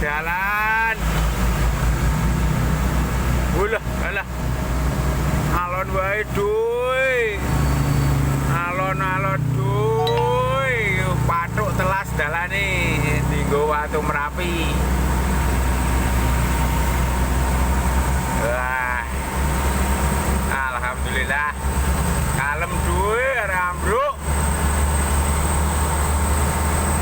dalan. Ulah, alah. Alon wae duy. Alon-alon duy. Pathuk telas dalane dienggo Watu Merapi.